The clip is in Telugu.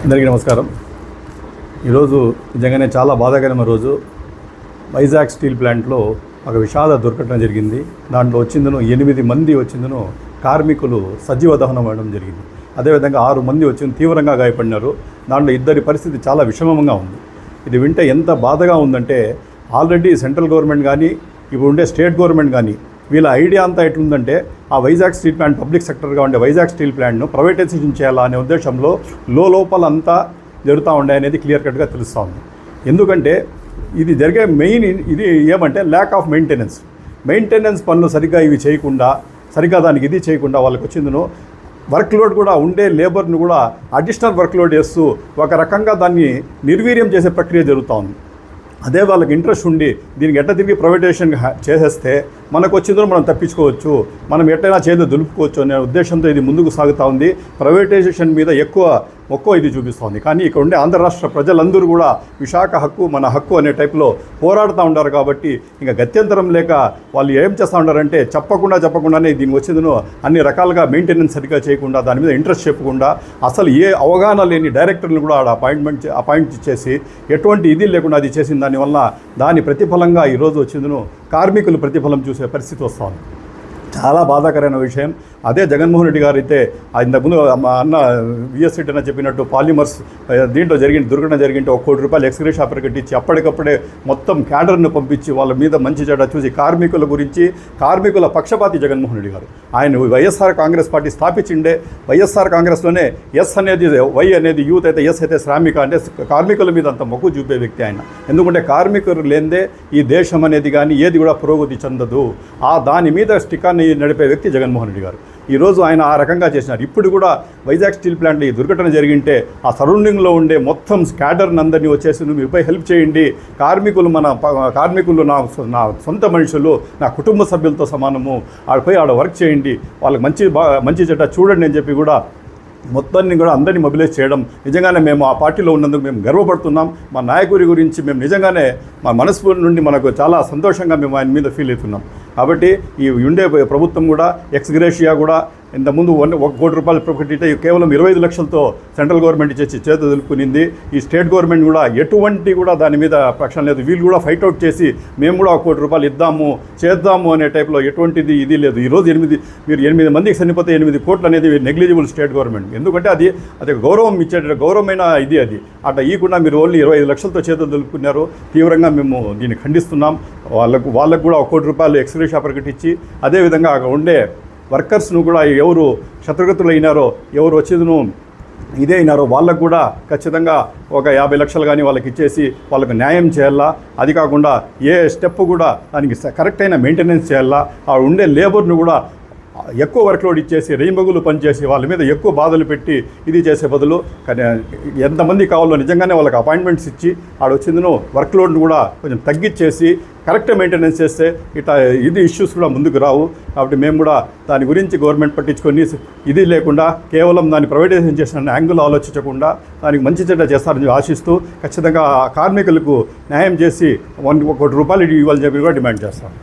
అందరికీ నమస్కారం. ఈరోజు నిజంగానే చాలా బాధాకరమైన రోజు. వైజాగ్ స్టీల్ ప్లాంట్లో ఒక విషాద దుర్ఘటన జరిగింది. దాంట్లో 8 మంది కార్మికులు సజీవ దహనం అవ్వడం జరిగింది. అదేవిధంగా 6 మంది తీవ్రంగా గాయపడినారు. దాంట్లో 2 పరిస్థితి చాలా విషమంగా ఉంది. ఇది వింటే ఎంత బాధగా ఉందంటే, ఆల్రెడీ సెంట్రల్ గవర్నమెంట్ కానీ ఇప్పుడు ఉండే స్టేట్ గవర్నమెంట్ కానీ వీళ్ళ ఐడియా అంతా ఎట్లుందంటే, ఆ వైజాగ్ స్టీల్ ప్లాంట్ పబ్లిక్ సెక్టర్గా ఉండే వైజాగ్ స్టీల్ ప్లాంట్ను ప్రైవేటైజేషన్ చేయాలా అనే ఉద్దేశంలో లోపల అంతా జరుగుతూ ఉండే అనేది క్లియర్ కట్గా తెలుస్తూ ఉంది. ఎందుకంటే ఇది జరిగే మెయిన్ ఇది ఏమంటే ల్యాక్ ఆఫ్ మెయింటెనెన్స్ పనులు సరిగ్గా ఇవి చేయకుండా, సరిగ్గా దానికి ఇది చేయకుండా వాళ్ళకి వచ్చిందను వర్క్ లోడ్ కూడా ఉండే లేబర్ను కూడా అడిషనల్ వర్క్ లోడ్ వేస్తూ ఒక రకంగా దాన్ని నిర్వీర్యం చేసే ప్రక్రియ జరుగుతూ ఉంది. అదే వాళ్ళకి ఇంట్రెస్ట్ ఉండి దీనికి ఎట్లా తిరిగి ప్రైవేటైజేషన్ చేసేస్తే మనకు వచ్చిందో మనం తప్పించుకోవచ్చు, మనం ఎట్లయినా చేదో దులుపుకోవచ్చు అనే ఉద్దేశంతో ఇది ముందుకు సాగుతూ ఉంది. ప్రైవేటైజేషన్ మీద ఎక్కువ ఇది చూపిస్తోంది. కానీ ఇక్కడ ఉండే ఆంధ్ర రాష్ట్ర ప్రజలందరూ కూడా విశాఖ హక్కు మన హక్కు అనే టైప్లో పోరాడుతూ ఉంటారు. కాబట్టి ఇంకా గత్యంతరం లేక వాళ్ళు ఏం చేస్తూ ఉంటారంటే చెప్పకుండానే దీనికి వచ్చిందను అన్ని రకాలుగా మెయింటెనెన్స్ సరిగ్గా చేయకుండా, దాని మీద ఇంట్రెస్ట్ చెప్పకుండా, అసలు ఏ అవగాహన లేని డైరెక్టర్లు కూడా ఆడ అపాయింట్ చేసి ఎటువంటి ఇది లేకుండా అది చేసిన దానివల్ల దాని ప్రతిఫలంగా ఈరోజు వచ్చిందను కార్మికులు ప్రతిఫలం చూసే పరిస్థితి వస్తుంది. చాలా బాధాకరమైన విషయం. అదే జగన్మోహన్ రెడ్డి గారు అయితే ఇంతకుముందు మా అన్న విఎస్ రెడ్డి అన్న చెప్పినట్టు పాలిమర్స్ దీంట్లో దుర్ఘటన జరిగింటే ₹1 కోటి ఎక్స్ గ్రేషియా ప్రకటించి అప్పటికప్పుడే మొత్తం క్యాడర్ను పంపించి వాళ్ళ మీద మంచి చెడ్డ చూసి కార్మికుల పక్షపాతి జగన్మోహన్ రెడ్డి గారు. ఆయన వైఎస్ఆర్ కాంగ్రెస్ పార్టీ స్థాపించిండే, వైఎస్ఆర్ కాంగ్రెస్లోనే ఎస్ అనేది వై అనేది యూత్ అయితే, ఎస్ అయితే శ్రామిక అంటే కార్మికుల మీద అంత మొక్కు చూపే వ్యక్తి ఆయన. ఎందుకంటే కార్మికులు లేనిదే ఈ దేశం అనేది కానీ ఏది కూడా పురోగతి చెందదు. దాని మీద స్టికాన్ని నడిపే వ్యక్తి జగన్మోహన్ రెడ్డి గారు. ఈరోజు ఆయన ఆ రకంగా చేసినారు. ఇప్పుడు కూడా వైజాగ్ స్టీల్ ప్లాంట్ ఈ దుర్ఘటన జరిగింటే ఆ సరౌండింగ్లో ఉండే మొత్తం స్కాడర్ని అందరినీ వచ్చేసి మీపై హెల్ప్ చేయండి, కార్మికులు నా సొంత మనుషులు, నా కుటుంబ సభ్యులతో సమానము, ఆడపోయి వర్క్ చేయండి, వాళ్ళకి మంచి చెడ్డ చూడండి అని చెప్పి కూడా మొత్తాన్ని కూడా అందరినీ మొబిలైజ్ చేయడం నిజంగానే మేము ఆ పార్టీలో ఉన్నందుకు మేము గర్వపడుతున్నాం. మా నాయకుడి గురించి మేము నిజంగానే మా మనస్ఫూర్తి నుండి మనకు చాలా సంతోషంగా మేము ఆయన మీద ఫీల్ అవుతున్నాం. కాబట్టి ఈ ఉండే ప్రభుత్వం కూడా ఎక్స్ గ్రేషియా కూడా ఇంతకుముందు ₹1 కోటి ప్రకటింటే కేవలం 25 లక్షలతో సెంట్రల్ గవర్నమెంట్ చేతి దులుపుకునింది. ఈ స్టేట్ గవర్నమెంట్ కూడా ఎటువంటి కూడా దాని మీద పక్షం లేదు. వీళ్ళు కూడా ఫైట్అవుట్ చేసి మేము కూడా ₹1 కోటి చేద్దాము అనే టైప్లో ఎటువంటిది ఇది లేదు. ఈరోజు 8 మందికి చనిపోతే 8 కోట్లు అనేది నెగ్లిజిబుల్ స్టేట్ గవర్నమెంట్. ఎందుకంటే అది గౌరవం ఇచ్చే గౌరవమైన ఇది అది అట్లా ఇవ్వకుండా మీరు ఓన్లీ 25 లక్షలతో చేతులు దులుపుకున్నారు. తీవ్రంగా మేము దీన్ని ఖండిస్తున్నాం. వాళ్ళకు కూడా ₹1 కోటి ఎక్స్ గ్రేషియా ప్రకటించి, అదేవిధంగా అక్కడ ఉండే వర్కర్స్ను కూడా ఎవరు శత్రుగతులు అయినారో, ఎవరు వచ్చేదిను ఇదే అయినారో వాళ్ళకు కూడా ఖచ్చితంగా ఒక 50 లక్షలు కానీ వాళ్ళకి ఇచ్చేసి వాళ్ళకు న్యాయం చేయాలా. అది కాకుండా ఏ స్టెప్ కూడా దానికి కరెక్ట్ అయిన మెయింటెనెన్స్ చేయాలా. ఆ ఉండే లేబర్ను కూడా ఎక్కువ వర్క్లోడ్ ఇచ్చేసి రెయిన్బగులు పనిచేసి వాళ్ళ మీద ఎక్కువ బాధలు పెట్టి ఇది చేసే బదులు ఎంతమంది కావాలో నిజంగానే వాళ్ళకి అపాయింట్మెంట్స్ ఇచ్చి వచ్చిందను వర్క్లోడ్ను కూడా కొంచెం తగ్గించేసి కరెక్ట్ మెయింటెనెన్స్ చేస్తే ఇది ఇష్యూస్ కూడా ముందుకు రావు. కాబట్టి మేము కూడా దాని గురించి గవర్నమెంట్ పట్టించుకొని ఇది లేకుండా కేవలం దాన్ని ప్రైవేటైజేషన్ చేసిన యాంగిల్ ఆలోచించకుండా దానికి మంచి చెడ్డ చేస్తారని ఆశిస్తూ ఖచ్చితంగా కార్మికులకు న్యాయం చేసి ₹1 కోటి ఇవ్వాలని చెప్పి కూడా డిమాండ్ చేస్తాం.